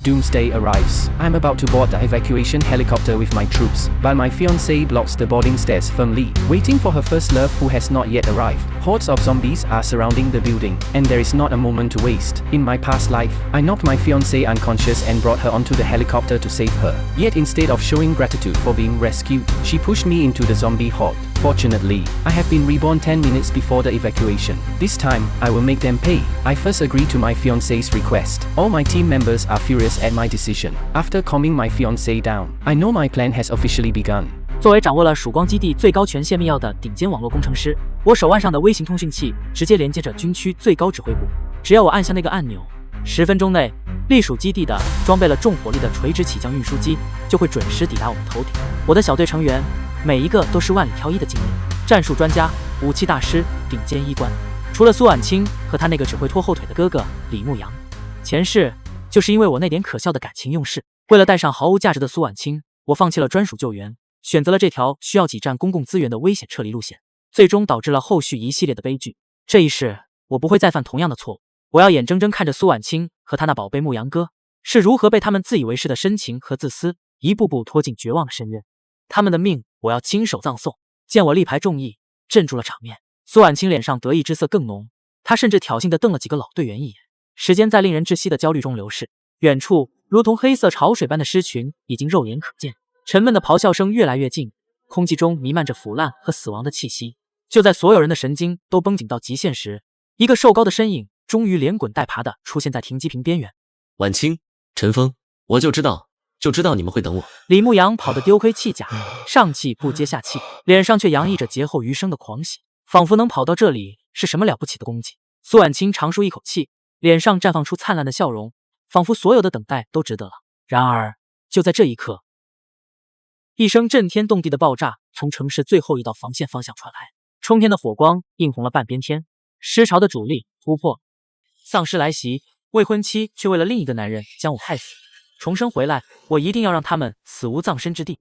Doomsday arrives. I'm about to board the evacuation helicopter with my troops, but my fiancée blocks the boarding stairs firmly, waiting for her first love who has not yet arrived. Hordes of zombies are surrounding the building, and there is not a moment to waste. In my past life, I knocked my fiancée unconscious and brought her onto the helicopter to save her. Yet instead of showing gratitude for being rescued, she pushed me into the zombie horde. Fortunately, I have been reborn 10 minutes before the evacuation. This time, I will make them pay. I first agreed to my fiancée's request. All my team members are furious at my decision. After calming my fiancée down, I know my plan has officially begun. 作为掌握了曙光基地最高权限密钥的顶尖网络工程师，我手腕上的微型通讯器直接连接着军区最高指挥部。只要我按下那个按钮，10分钟内，隶属基地的装备了重火力的垂直起降运输机就会准时抵达我们头顶。我的小队成员每一个都是万里挑一的精英，战术专家、武器大师、顶尖医官。除了苏婉清和他那个只会拖后腿的哥哥李牧阳，前世就是因为我那点可笑的感情用事，为了带上毫无价值的苏婉清，我放弃了专属救援，选择了这条需要挤占公共资源的危险撤离路线，最终导致了后续一系列的悲剧。这一世，我不会再犯同样的错误。我要眼睁睁看着苏婉清和他那宝贝牧羊哥是如何被他们自以为是的深情和自私一步步拖进绝望的深渊。他们的命，我要亲手葬送。见我力排众议，镇住了场面，苏婉清脸上得意之色更浓，他甚至挑衅地瞪了几个老队员一眼。时间在令人窒息的焦虑中流逝，远处如同黑色潮水般的狮群已经肉眼可见，沉闷的咆哮声越来越近，空气中弥漫着腐烂和死亡的气息。就在所有人的神经都绷紧到极限时，一个瘦高的身影终于连滚带爬地出现在停机坪边缘。婉清，陈峰，我就知道你们会等我。李牧阳跑得丢盔弃甲，上气不接下气，脸上却洋溢着劫后余生的狂喜，仿佛能跑到这里是什么了不起的功绩。苏婉清长舒一口气，脸上绽放出灿烂的笑容，仿佛所有的等待都值得了。然而，就在这一刻，一声震天动地的爆炸从城市最后一道防线方向传来，冲天的火光映红了半边天，尸潮的主力突破，丧尸来袭，未婚妻却为了另一个男人将我害死。重生回来，我一定要让他们死无葬身之地。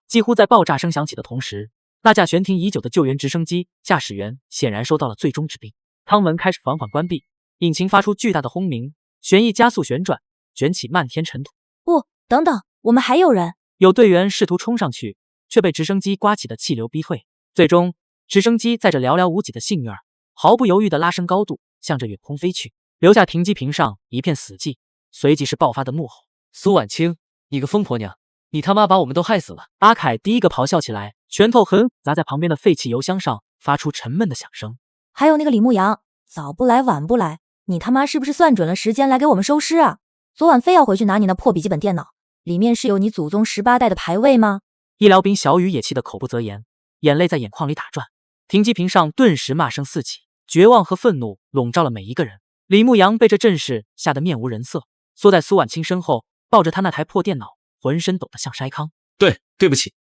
几乎在爆炸声响起的同时，那架悬停已久的救援直升机驾驶员显然收到了最终指令，舱门开始缓缓关闭，引擎发出巨大的轰鸣，旋翼加速旋转，卷起漫天尘土。不，等等，我们还有人！有队员试图冲上去，却被直升机刮起的气流逼退。最终，直升机载着寥寥无几的幸运儿，毫不犹豫地拉升高度，向着远空飞去，留下停机坪上一片死寂。随即是爆发的怒吼。苏婉清，你个疯婆娘，你他妈把我们都害死了！阿凯第一个咆哮起来，拳头狠砸在旁边的废弃油箱上，发出沉闷的响声。还有那个李牧阳，早不来晚不来，你他妈是不是算准了时间来给我们收尸啊？昨晚非要回去拿你那破笔记本电脑，里面是有你祖宗18代的牌位吗？医疗兵小雨也气得口不择言，眼泪在眼眶里打转。停机坪上顿时骂声四起，绝望和愤怒笼罩了每一个人。李牧阳被这阵势吓得面无人色，缩在苏婉清身后，抱着他那台破电脑，浑身抖得像筛糠。对不起，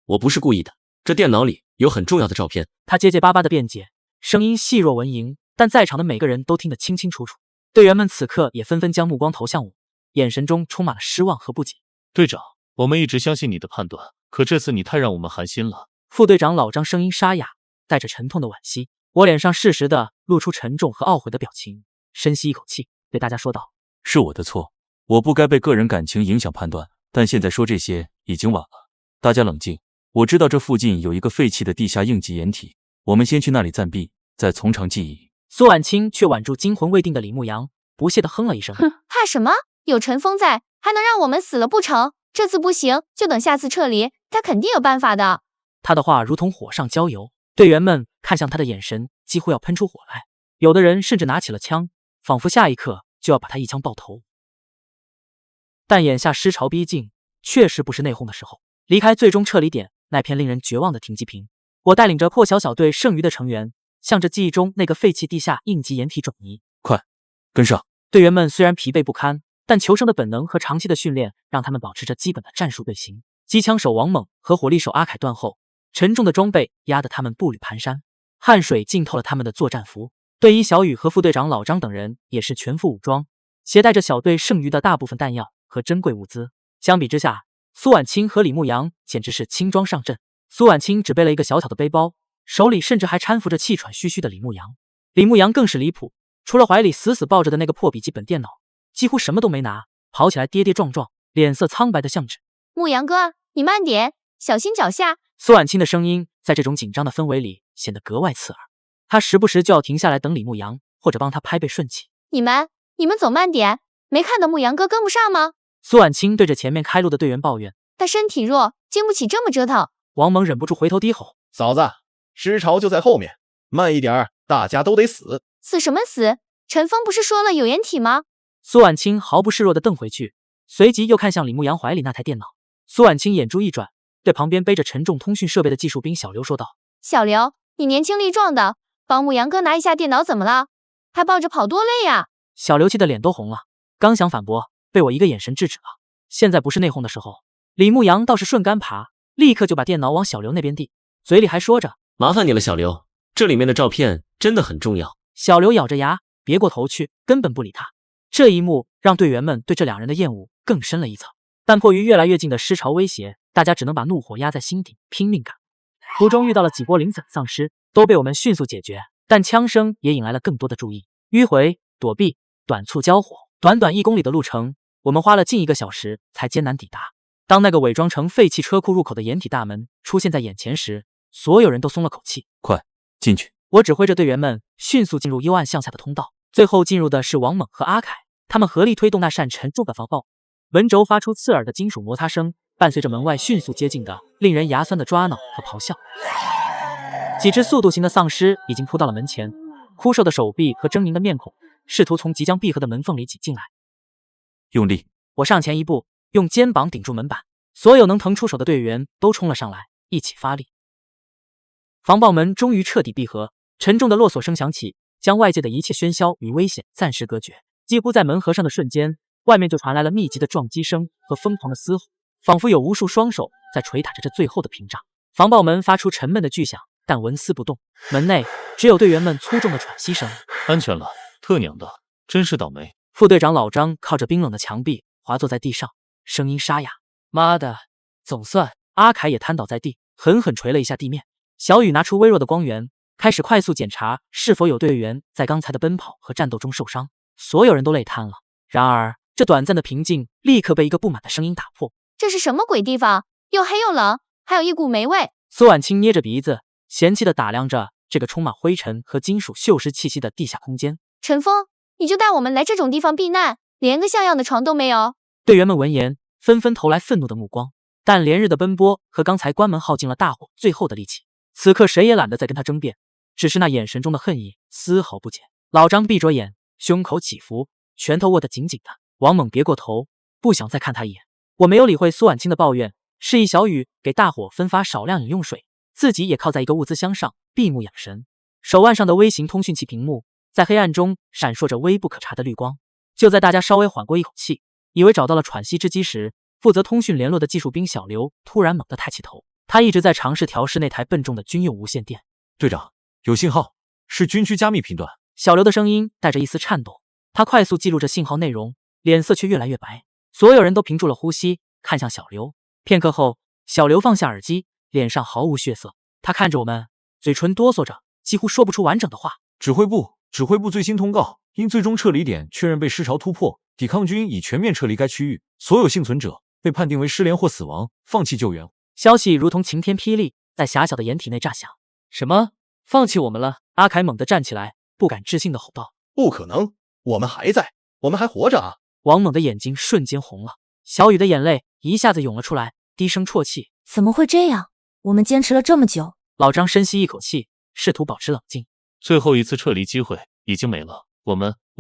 我不是故意的，这电脑里有很重要的照片。他结结巴巴的辩解，声音细若蚊蝇，但在场的每个人都听得清清楚楚。队员们此刻也纷纷将目光投向我，眼神中充满了失望和不解。队长，我们一直相信你的判断，可这次你太让我们寒心了。副队长老张声音沙哑，带着沉痛的惋惜。我脸上适时的露出沉重和懊悔的表情，深吸一口气，对大家说道：是我的错，我不该被个人感情影响判断，但现在说这些已经晚了。大家冷静，我知道这附近有一个废弃的地下应急掩体，我们先去那里暂避，再从长计议。苏婉清却挽住惊魂未定的李牧阳，不屑地哼了一声：哼，怕什么？有陈峰在，还能让我们死了不成？这次不行，就等下次撤离，他肯定有办法的。他的话如同火上浇油，队员们看向他的眼神几乎要喷出火来，有的人甚至拿起了枪，仿佛下一刻就要把他一枪爆头。但眼下尸潮逼近，确实不是内讧的时候。离开最终撤离点那片令人绝望的停机坪，我带领着破晓小队剩余的成员，向着记忆中那个废弃地下应急掩体转移。快，跟上！队员们虽然疲惫不堪，但求生的本能和长期的训练让他们保持着基本的战术队形。机枪手王猛和火力手阿凯断后，沉重的装备压得他们步履蹒跚，汗水浸透了他们的作战服。队医小雨和副队长老张等人也是全副武装，携带着小队剩余的大部分弹药和珍贵物资。相比之下，苏婉清和李牧阳简直是轻装上阵。苏婉清只背了一个小小的背包，手里甚至还搀扶着气喘吁吁的李牧阳。李牧阳更是离谱，除了怀里死死抱着的那个破笔记本电脑，几乎什么都没拿，跑起来跌跌撞撞，脸色苍白的像纸。牧羊哥，你慢点，小心脚下。苏婉清的声音在这种紧张的氛围里显得格外刺耳，她时不时就要停下来等李牧阳，或者帮他拍背顺气。你们走慢点，没看到牧羊哥跟不上吗？苏婉清对着前面开路的队员抱怨。他身体弱，经不起这么折腾。王猛忍不住回头低吼：嫂子，尸潮就在后面，慢一点，大家都得死。死什么死？陈峰不是说了有掩体吗？苏婉清毫不示弱地瞪回去，随即又看向李牧阳怀里那台电脑。苏婉清眼珠一转，对旁边背着沉重通讯设备的技术兵小刘说道：小刘，你年轻力壮的，帮牧羊哥拿一下电脑怎么了？还抱着跑多累呀？小刘气得脸都红了，刚想反驳，被我一个眼神制止了。现在不是内讧的时候。李牧阳倒是顺杆爬，立刻就把电脑往小刘那边递，嘴里还说着：麻烦你了，小刘，这里面的照片真的很重要。小刘咬着牙别过头去，根本不理他。这一幕让队员们对这两人的厌恶更深了一层，但迫于越来越近的尸潮威胁，大家只能把怒火压在心底，拼命赶。途中遇到了几波零散丧尸，都被我们迅速解决，但枪声也引来了更多的注意。迂回、躲避、短促交火，短短1公里的路程，我们花了近1个小时才艰难抵达。当那个伪装成废弃车库入口的掩体大门出现在眼前时，所有人都松了口气。快进去！我指挥着队员们迅速进入幽暗向下的通道，最后进入的是王猛和阿凯，他们合力推动那扇沉重的防爆门轴，发出刺耳的金属摩擦声，伴随着门外迅速接近的令人牙酸的抓挠和咆哮。几只速度型的丧尸已经扑到了门前，枯瘦的手臂和狰狞的面孔试图从即将闭合的门缝里挤进来。用力！我上前一步，用肩膀顶住门板，所有能腾出手的队员都冲了上来，一起发力。防爆门终于彻底闭合，沉重的落锁声响起，将外界的一切喧嚣与危险暂时隔绝。几乎在门合上的瞬间，外面就传来了密集的撞击声和疯狂的嘶吼，仿佛有无数双手在捶打着这最后的屏障。防爆门发出沉闷的巨响，但纹丝不动。门内只有队员们粗重的喘息声。安全了，特娘的，真是倒霉。副队长老张靠着冰冷的墙壁滑坐在地上，声音沙哑。妈的，总算。阿凯也瘫倒在地，狠狠捶了一下地面。小雨拿出微弱的光源，开始快速检查是否有队员在刚才的奔跑和战斗中受伤。所有人都累瘫了。然而这短暂的平静立刻被一个不满的声音打破。这是什么鬼地方？又黑又冷，还有一股霉味。苏婉清捏着鼻子，嫌弃地打量着这个充满灰尘和金属锈蚀气息的地下空间。陈峰，你就带我们来这种地方避难，连个像样的床都没有。队员们闻言纷纷投来愤怒的目光，但连日的奔波和刚才关门耗尽了大伙最后的力气，此刻谁也懒得再跟他争辩，只是那眼神中的恨意丝毫不减。老张闭着眼，胸口起伏，拳头握得紧紧的。王猛别过头，不想再看他一眼。我没有理会苏婉清的抱怨，示意小雨给大伙分发少量饮用水，自己也靠在一个物资箱上闭目养神。手腕上的微型通讯器屏幕在黑暗中闪烁着微不可察的绿光。就在大家稍微缓过一口气，以为找到了喘息之机时，负责通讯联络的技术兵小刘突然猛地抬起头，他一直在尝试调试那台笨重的军用无线电。队长，有信号，是军区加密频段。小刘的声音带着一丝颤抖，他快速记录着信号内容，脸色却越来越白。所有人都屏住了呼吸，看向小刘。片刻后，小刘放下耳机，脸上毫无血色。他看着我们，嘴唇哆嗦着，几乎说不出完整的话。指挥部最新通告，因最终撤离点确认被尸潮突破，抵抗军已全面撤离该区域，所有幸存者被判定为失联或死亡，放弃救援。消息如同晴天霹雳，在狭小的掩体内炸响。什么？放弃我们了？阿凯猛地站起来，不敢置信地吼道：不可能，我们还在，我们还活着啊！王猛的眼睛瞬间红了，小雨的眼泪一下子涌了出来，低声啜泣。怎么会这样？我们坚持了这么久。老张深吸一口气，试图保持冷静。最后一次撤离机会已经没了，我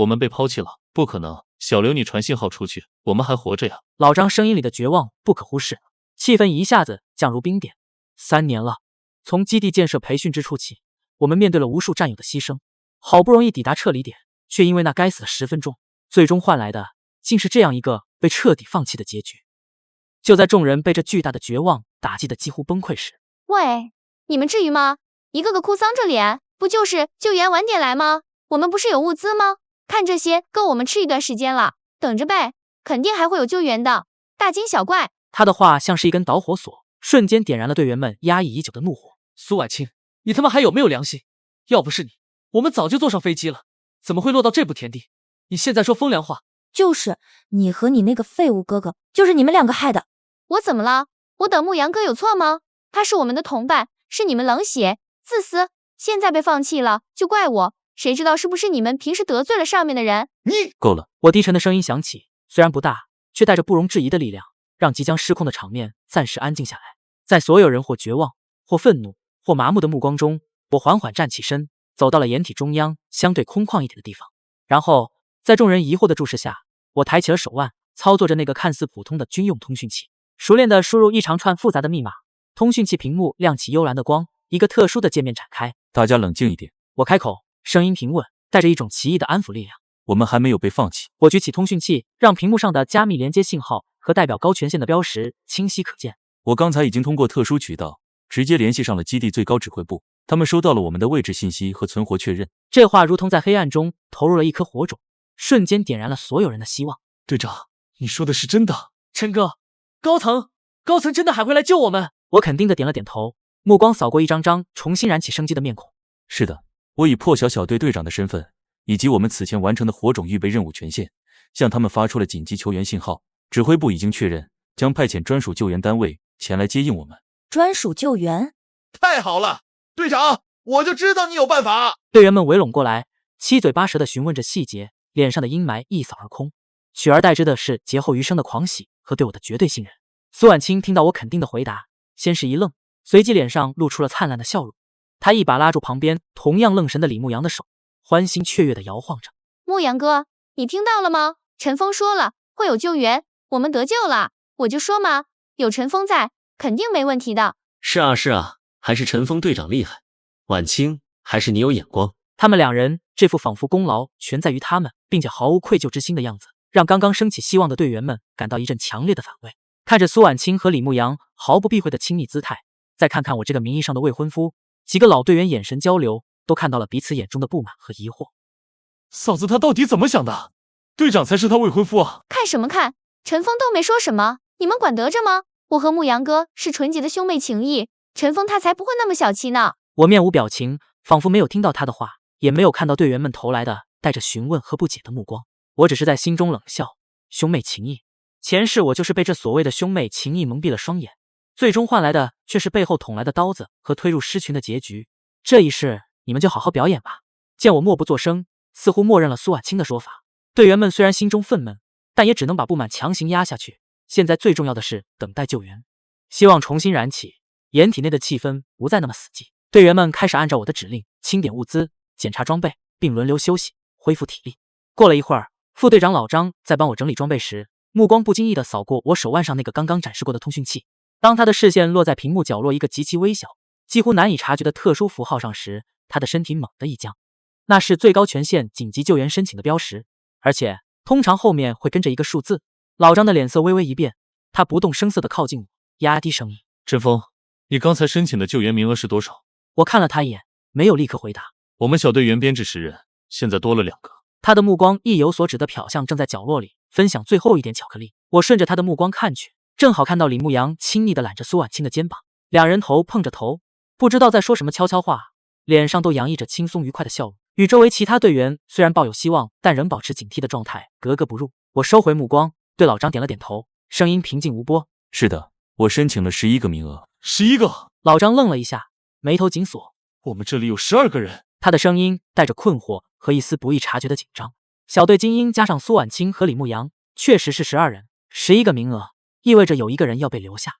们被抛弃了。不可能，小刘你传信号出去，我们还活着呀！老张声音里的绝望不可忽视，气氛一下子降如冰点。3年了，从基地建设培训之初起，我们面对了无数战友的牺牲，好不容易抵达撤离点，却因为那该死的10分钟，最终换来的竟是这样一个被彻底放弃的结局。就在众人被这巨大的绝望打击得几乎崩溃时，喂，你们至于吗？一个个哭丧着脸，不就是救援晚点来吗？我们不是有物资吗？看这些够我们吃一段时间了，等着呗，肯定还会有救援的，大惊小怪。他的话像是一根导火索，瞬间点燃了队员们压抑已久的怒火。苏婉清，你他妈还有没有良心？要不是你，我们早就坐上飞机了，怎么会落到这步田地？你现在说风凉话，就是你和你那个废物哥哥，就是你们两个害的。我怎么了？我等牧羊哥有错吗？他是我们的同伴，是你们冷血、自私，现在被放弃了，就怪我。谁知道是不是你们平时得罪了上面的人？够了！我低沉的声音响起，虽然不大，却带着不容置疑的力量，让即将失控的场面暂时安静下来。在所有人或绝望、或愤怒、或麻木的目光中，我缓缓站起身，走到了掩体中央相对空旷一点的地方。然后，在众人疑惑的注视下，我抬起了手腕，操作着那个看似普通的军用通讯器，熟练地输入一长串复杂的密码。通讯器屏幕亮起幽蓝的光，一个特殊的界面展开。大家冷静一点。我开口，声音平稳，带着一种奇异的安抚力量。我们还没有被放弃。我举起通讯器，让屏幕上的加密连接信号和代表高权限的标识清晰可见。我刚才已经通过特殊渠道直接联系上了基地最高指挥部，他们收到了我们的位置信息和存活确认。这话如同在黑暗中投入了一颗火种，瞬间点燃了所有人的希望。队长，你说的是真的？琛哥，高层真的还会来救我们？我肯定的点了点头，目光扫过一张张重新燃起生机的面孔。是的，我以破晓小队队长的身份，以及我们此前完成的火种预备任务权限，向他们发出了紧急求援信号。指挥部已经确认，将派遣专属救援单位前来接应我们。专属救援？太好了，队长，我就知道你有办法。队员们围拢过来，七嘴八舌地询问着细节，脸上的阴霾一扫而空，取而代之的是劫后余生的狂喜和对我的绝对信任。苏婉清听到我肯定的回答，先是一愣，随即脸上露出了灿烂的笑容。他一把拉住旁边同样愣神的李牧阳的手，欢欣雀跃地摇晃着。牧羊哥，你听到了吗？陈峰说了，会有救援，我们得救了。我就说嘛，有陈峰在，肯定没问题的。是啊，还是陈峰队长厉害。婉清，还是你有眼光。他们两人这副仿佛功劳全在于他们，并且毫无愧疚之心的样子，让刚刚升起希望的队员们感到一阵强烈的反胃。看着苏婉清和李牧阳毫不避讳的亲密姿态，再看看我这个名义上的未婚夫，几个老队员眼神交流，都看到了彼此眼中的不满和疑惑。嫂子她到底怎么想的？队长才是她未婚夫啊！看什么看？陈峰都没说什么，你们管得着吗？我和牧羊哥是纯洁的兄妹情谊，陈峰他才不会那么小气呢。我面无表情，仿佛没有听到他的话，也没有看到队员们投来的带着询问和不解的目光。我只是在心中冷笑，兄妹情谊。前世我就是被这所谓的兄妹情谊蒙蔽了双眼，最终换来的却是背后捅来的刀子和推入狮群的结局。这一世你们就好好表演吧。见我默不作声，似乎默认了苏婉清的说法。队员们虽然心中愤懑，但也只能把不满强行压下去。现在最重要的是等待救援，希望重新燃起，掩体内的气氛不再那么死寂。队员们开始按照我的指令清点物资、检查装备，并轮流休息，恢复体力。过了一会儿，副队长老张在帮我整理装备时，目光不经意地扫过我手腕上那个刚刚展示过的通讯器。当他的视线落在屏幕角落一个极其微小、几乎难以察觉的特殊符号上时，他的身体猛地一僵。那是最高权限紧急救援申请的标识，而且通常后面会跟着一个数字。老张的脸色微微一变，他不动声色地靠近我，压低声音：陈峰，你刚才申请的救援名额是多少？我看了他一眼，没有立刻回答。我们小队员编制10人，现在多了2个。他的目光意有所指地瞟向正在角落里分享最后一点巧克力。我顺着他的目光看去，正好看到李牧阳亲昵地揽着苏婉清的肩膀，两人头碰着头，不知道在说什么悄悄话，脸上都洋溢着轻松愉快的笑容，与周围其他队员虽然抱有希望，但仍保持警惕的状态格格不入。我收回目光，对老张点了点头，声音平静无波：是的，我申请了11个名额。11个？老张愣了一下，眉头紧锁。我们这里有12个人。他的声音带着困惑和一丝不易察觉的紧张。小队精英加上苏婉清和李牧阳，确实是12人，11个名额意味着有1个人要被留下。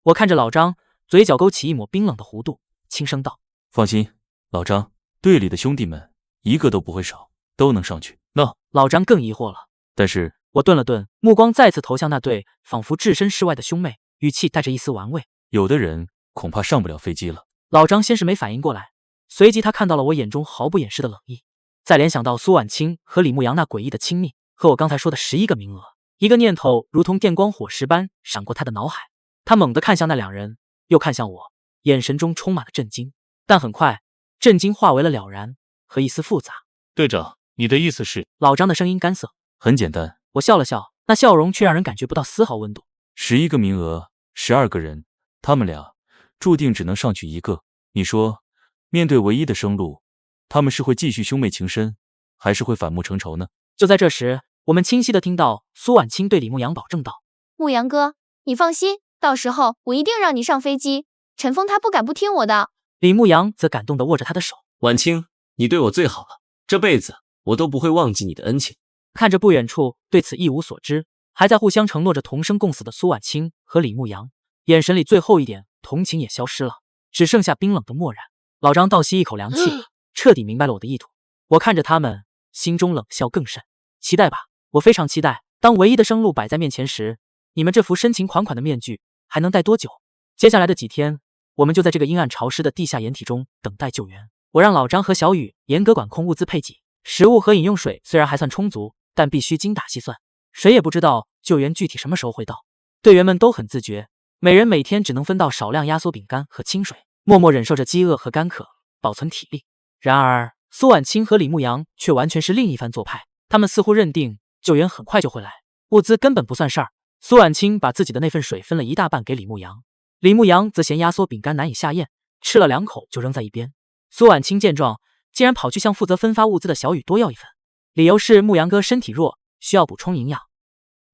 我看着老张，嘴角勾起一抹冰冷的弧度，轻声道：放心，老张，队里的兄弟们一个都不会少，都能上去。那老张更疑惑了。但是我顿了顿，目光再次投向那对仿佛置身事外的兄妹，语气带着一丝玩味：有的人恐怕上不了飞机了。老张先是没反应过来，随即他看到了我眼中毫不掩饰的冷意，再联想到苏婉清和李牧阳那诡异的亲密，和我刚才说的11个名额，一个念头如同电光火石般闪过他的脑海。他猛地看向那2人，又看向我，眼神中充满了震惊，但很快震惊化为了了然和一丝复杂。队长，你的意思是？老张的声音干涩。很简单。我笑了笑，那笑容却让人感觉不到丝毫温度。11个名额，12个人，他们俩注定只能上去1个。你说，面对唯一的生路，他们是会继续兄妹情深，还是会反目成仇呢？就在这时，我们清晰地听到苏婉清对李牧阳保证道：“牧阳哥，你放心，到时候我一定让你上飞机。陈峰他不敢不听我的。”李牧阳则感动地握着他的手。婉清，你对我最好了，这辈子我都不会忘记你的恩情。看着不远处对此一无所知，还在互相承诺着同生共死的苏婉清和李牧阳，眼神里最后一点同情也消失了，只剩下冰冷的漠然。老张倒吸一口凉气，彻底明白了我的意图。我看着他们，心中冷笑更甚。期待吧，我非常期待。当唯一的生路摆在面前时，你们这副深情款款的面具还能戴多久？接下来的几天，我们就在这个阴暗潮湿的地下掩体中等待救援。我让老张和小雨严格管控物资配给，食物和饮用水虽然还算充足，但必须精打细算。谁也不知道救援具体什么时候会到。队员们都很自觉，每人每天只能分到少量压缩饼干和清水，默默忍受着饥饿和干渴，保存体力。然而苏婉清和李牧阳却完全是另一番做派，他们似乎认定救援很快就会来，物资根本不算事儿。苏婉清把自己的那份水分了一大半给李牧阳，李牧阳则嫌压缩饼干难以下咽，吃了2口就扔在一边。苏婉清见状，竟然跑去向负责分发物资的小雨多要一份，理由是牧阳哥身体弱，需要补充营养。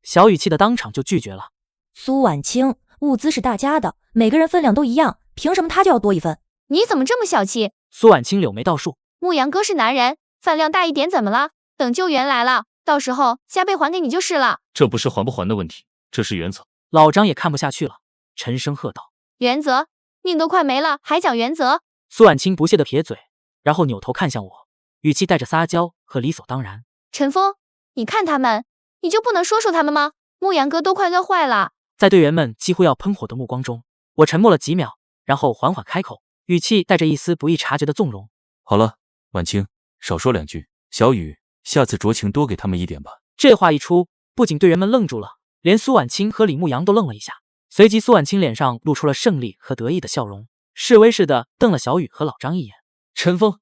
小雨气得当场就拒绝了。苏婉清，物资是大家的，每个人分量都一样，凭什么他就要多一份？你怎么这么小气？苏婉清柳眉倒竖。牧阳哥是男人，饭量大一点怎么了？等救援来了，到时候加倍还给你就是了。这不是还不还的问题，这是原则。老张也看不下去了，沉声喝道：“原则？命都快没了，还讲原则？”苏婉清不屑地撇嘴，然后扭头看向我，语气带着撒娇和理所当然：“陈峰，你看他们，你就不能说说他们吗？牧阳哥都快饿坏了。”在队员们几乎要喷火的目光中，我沉默了几秒，然后缓缓开口，语气带着一丝不易察觉的纵容：“好了，婉清，少说2句。小雨，下次酌情多给他们一点吧。”这话一出，不仅队员们愣住了，连苏婉清和李牧阳都愣了一下。随即苏婉清脸上露出了胜利和得意的笑容，示威似的瞪了小雨和老张一眼。陈峰，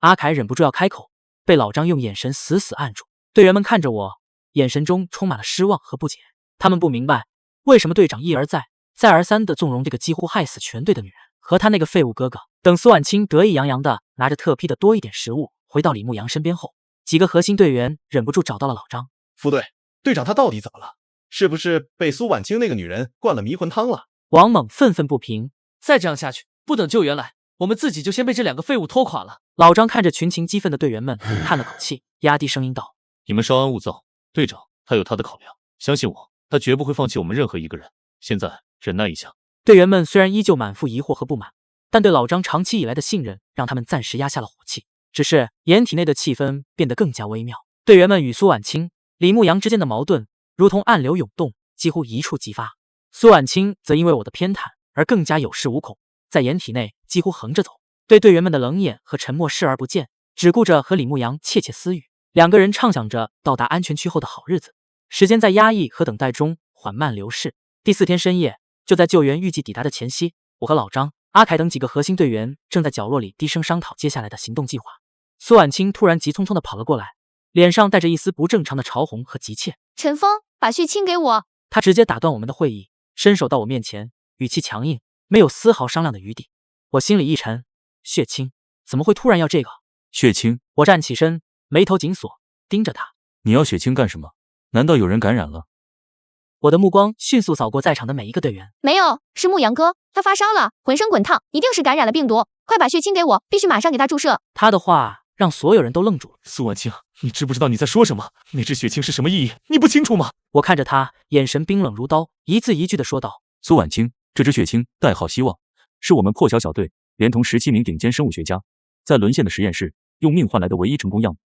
阿凯忍不住要开口，被老张用眼神死死按住。队员们看着我，眼神中充满了失望和不解。他们不明白为什么队长一而再再而三地纵容这个几乎害死全队的女人和他那个废物哥哥。等苏婉清得意洋洋地拿着特批的多一点食物回到李牧阳身边后，几个核心队员忍不住找到了老张。副队，队长他到底怎么了？是不是被苏婉清那个女人灌了迷魂汤了？王猛愤愤不平：“再这样下去，不等救援来，我们自己就先被这2个废物拖垮了。”老张看着群情激愤的队员们，叹了口气，压低声音道：“你们稍安勿躁，队长他有他的考量，相信我，他绝不会放弃我们任何一个人。现在忍耐一下。”队员们虽然依旧满腹疑惑和不满，但对老张长期以来的信任让他们暂时压下了火气。只是掩体内的气氛变得更加微妙，队员们与苏婉清、李牧阳之间的矛盾如同暗流涌动，几乎一触即发。苏婉清则因为我的偏袒而更加有恃无恐，在掩体内几乎横着走，对队员们的冷眼和沉默视而不见，只顾着和李牧阳窃窃私语。2个人畅想着到达安全区后的好日子。时间在压抑和等待中缓慢流逝。第4天深夜，就在救援预计抵达的前夕，我和老张、阿凯等几个核心队员正在角落里低声商讨接下来的行动计划。苏婉清突然急匆匆地跑了过来，脸上带着一丝不正常的潮红和急切：“陈峰，把血清给我！”他直接打断我们的会议，伸手到我面前，语气强硬，没有丝毫商量的余地。我心里一沉，血清怎么会突然要这个？血清？我站起身，眉头紧锁，盯着他：“你要血清干什么？难道有人感染了？”我的目光迅速扫过在场的每一个队员。没有，是牧阳哥，他发烧了，浑身滚烫，一定是感染了病毒，快把血清给我，必须马上给他注射。他的话让所有人都愣住了。苏婉清，你知不知道你在说什么？那支血清是什么意义？你不清楚吗？我看着他，眼神冰冷如刀，一字一句地说道：“苏婉清，这支血清代号希望，是我们破晓小队连同17名顶尖生物学家在沦陷的实验室用命换来的唯一成功样本。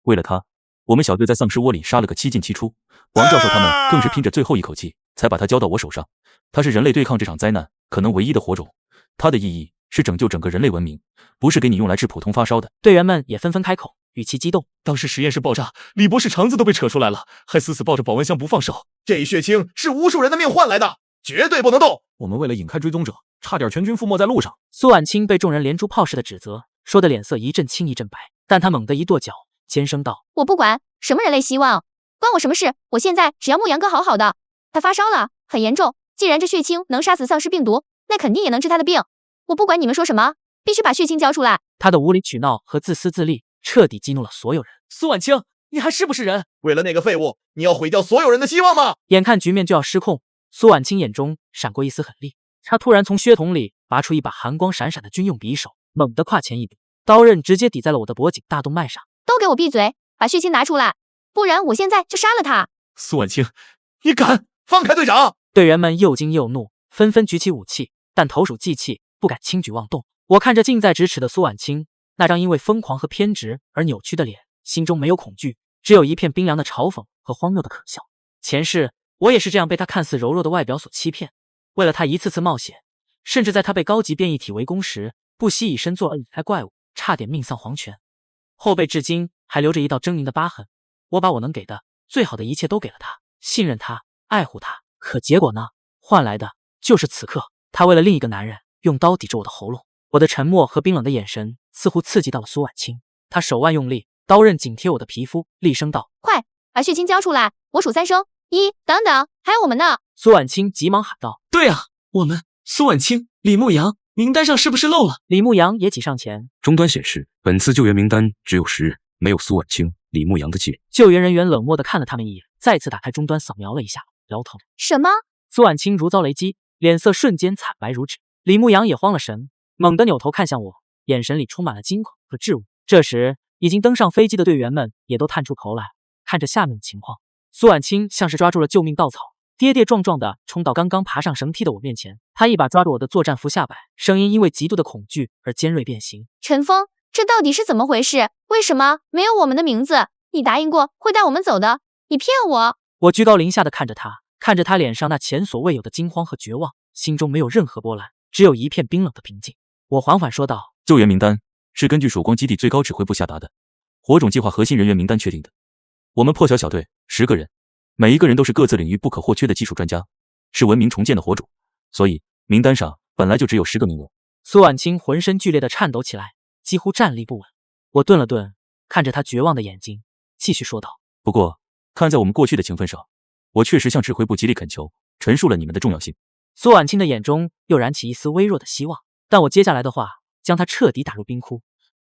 为了他，我们小队在丧尸窝里杀了个7进7出，王教授他们更是拼着最后一口气才把他交到我手上。他是人类对抗这场灾难可能唯一的火种，他的意义是拯救整个人类文明，不是给你用来治普通发烧的。”队员们也纷纷开口，语气激动：“当时实验室爆炸，李博士肠子都被扯出来了，还死死抱着保温箱不放手。这血清是无数人的命换来的，绝对不能动！我们为了引开追踪者，差点全军覆没在路上。”苏婉清被众人连珠炮似的指责，说的脸色一阵青一阵白，但他猛地一跺脚，尖声道：“我不管什么人类希望，关我什么事？我现在只要牧阳哥好好的。他发烧了，很严重，既然这血清能杀死丧尸病毒，那肯定也能治他的病。我不管你们说什么，必须把血清交出来。”他的无理取闹和自私自利彻底激怒了所有人。苏婉清，你还是不是人？为了那个废物，你要毁掉所有人的希望吗？眼看局面就要失控，苏婉清眼中闪过一丝狠厉，她突然从靴筒里拔出一把寒光闪闪的军用匕首，猛地胯前一堵，刀刃直接抵在了我的脖颈大动脉上。都给我闭嘴，把血清拿出来，不然我现在就杀了他。苏婉清，你敢放开队长！队员们又惊又怒，纷纷举起武器，但投鼠忌器，不敢轻举妄动。我看着近在咫尺的苏婉清，那张因为疯狂和偏执而扭曲的脸，心中没有恐惧，只有一片冰凉的嘲讽和荒谬的可笑。前世我也是这样被他看似柔弱的外表所欺骗，为了他一次次冒险，甚至在他被高级变异体围攻时，不惜以身作恶害怪物，差点命丧黄泉。后背至今还留着一道狰狞的疤痕。我把我能给的最好的一切都给了他，信任他，爱护他，可结果呢？换来的就是此刻他为了另一个男人用刀抵着我的喉咙。我的沉默和冰冷的眼神似乎刺激到了苏婉清，她手腕用力，刀刃紧贴我的皮肤，厉声道：快把血清交出来，我数3声，1，等等，还有我们呢。苏婉清急忙喊道：对啊，我们苏婉清、李牧阳名单上是不是漏了？李牧阳也挤上前，终端显示本次救援名单只有10人，没有苏婉清、李牧阳的记录。救援人员冷漠地看了他们一眼，再次打开终端扫描了一下，摇头。什么？苏婉清如遭雷击，脸色瞬间惨白如纸。李牧阳也慌了神，猛地扭头看向我，眼神里充满了惊恐和质问。这时已经登上飞机的队员们也都探出头来，看着下面的情况。苏婉清像是抓住了救命稻草，跌跌撞撞地冲到刚刚爬上绳梯的我面前，她一把抓住我的作战服下摆，声音因为极度的恐惧而尖锐变形。陈峰，这到底是怎么回事？为什么没有我们的名字？你答应过会带我们走的，你骗我！我居高临下的看着他，看着他脸上那前所未有的惊慌和绝望，心中没有任何波澜，只有一片冰冷的平静。我缓缓说道：救援名单是根据曙光基地最高指挥部下达的火种计划核心人员名单确定的。我们破晓小队10个人，每一个人都是各自领域不可或缺的技术专家，是文明重建的火种，所以名单上本来就只有10个名额。苏婉清浑身剧烈的颤抖起来，几乎站立不稳。我顿了顿，看着他绝望的眼睛，继续说道：不过看在我们过去的情分上，我确实向指挥部极力恳求，陈述了你们的重要性。苏婉清的眼中又燃起一丝微弱的希望，但我接下来的话将他彻底打入冰窟。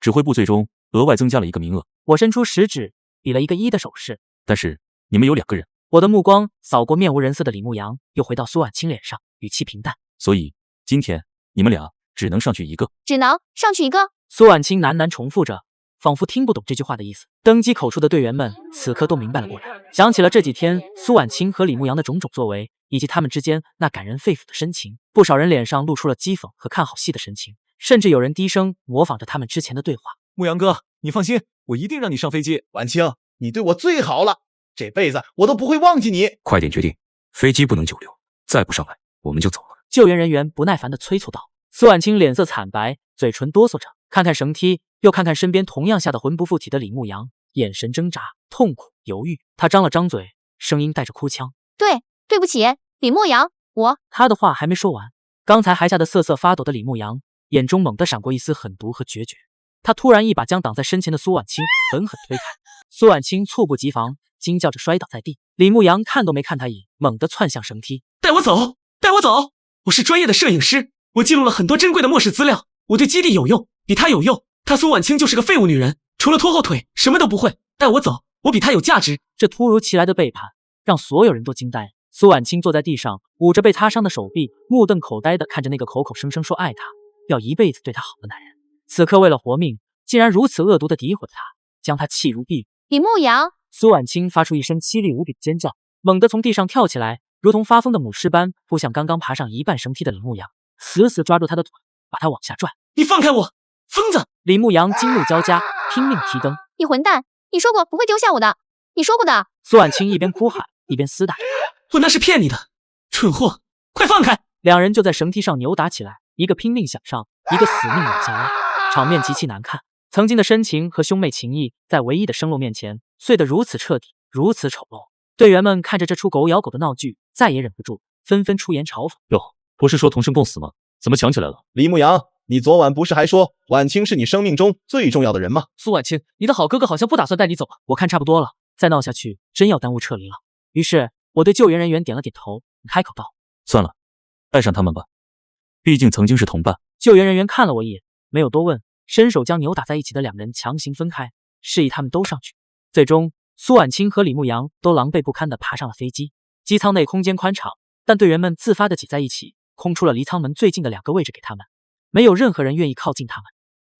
指挥部最终额外增加了1个名额。我伸出食指比了一个1的手势，但是你们有2个人。我的目光扫过面无人色的李牧阳，又回到苏婉清脸上，语气平淡。所以今天你们俩只能上去1个。只能上去1个。苏婉清喃喃重复着，仿佛听不懂这句话的意思。登机口处的队员们此刻都明白了过来，想起了这几天苏婉清和李牧阳的种种作为，以及他们之间那感人肺腑的深情。不少人脸上露出了讥讽和看好戏的神情，甚至有人低声模仿着他们之前的对话。牧阳哥，你放心，我一定让你上飞机。婉清，你对我最好了，这辈子我都不会忘记你。快点决定，飞机不能久留，再不上来我们就走了。救援人员不耐烦地催促道。苏婉清脸色惨白，嘴唇哆嗦着，看看绳梯，又看看身边同样吓得魂不附体的李牧阳，眼神挣扎、痛苦、犹豫。他张了张嘴，声音带着哭腔：对不起，李牧阳，我……他的话还没说完，刚才还吓得瑟瑟发抖的李牧阳眼中猛地闪过一丝狠毒和决绝。他突然一把将挡在身前的苏婉清狠狠推开，苏婉清猝不及防，惊叫着摔倒在地。李牧阳看都没看他一眼，猛地窜向绳梯。带我走，带我走！我是专业的摄影师，我记录了很多珍贵的末世资料，我对基地有用，比他有用。他苏婉清就是个废物女人，除了拖后腿什么都不会。带我走，我比他有价值。这突如其来的背叛让所有人都惊呆了。苏婉清坐在地上，捂着被擦伤的手臂，目瞪口呆地看着那个口口声声说爱他、要一辈子对他好的男人，此刻为了活命，竟然如此恶毒地诋毁他，将他弃如敝履。李牧阳，苏婉清发出一声凄厉无比的尖叫，猛地从地上跳起来，如同发疯的母狮般扑向刚刚爬上一半绳梯的李牧阳，死死抓住他的腿，把他往下拽。你放开我，疯子！李牧阳惊怒交加，拼命提灯。你混蛋，你说过不会丢下我的，你说过的。苏婉清一边哭喊，一边厮打着他。我那是骗你的，蠢货，快放开！两人就在绳梯上扭打起来，一个拼命向上，一个死命往下拉，场面极其难看。曾经的深情和兄妹情谊，在唯一的生路面前碎得如此彻底，如此丑陋。队员们看着这出狗咬狗的闹剧，再也忍不住，纷纷出言嘲讽。哟，不是说同生共死吗？怎么抢起来了？李牧阳，你昨晚不是还说婉清是你生命中最重要的人吗？苏婉清，你的好哥哥好像不打算带你走啊。我看差不多了，再闹下去真要耽误撤离了。于是我对救援人员点了点头，开口道：算了，带上他们吧，毕竟曾经是同伴。救援人员看了我一眼，没有多问，伸手将扭打在一起的两人强行分开，示意他们都上去。最终苏婉清和李牧阳都狼狈不堪地爬上了飞机。机舱内空间宽敞，但队员们自发地挤在一起，空出了离舱门最近的2个位置给他们，没有任何人愿意靠近他们。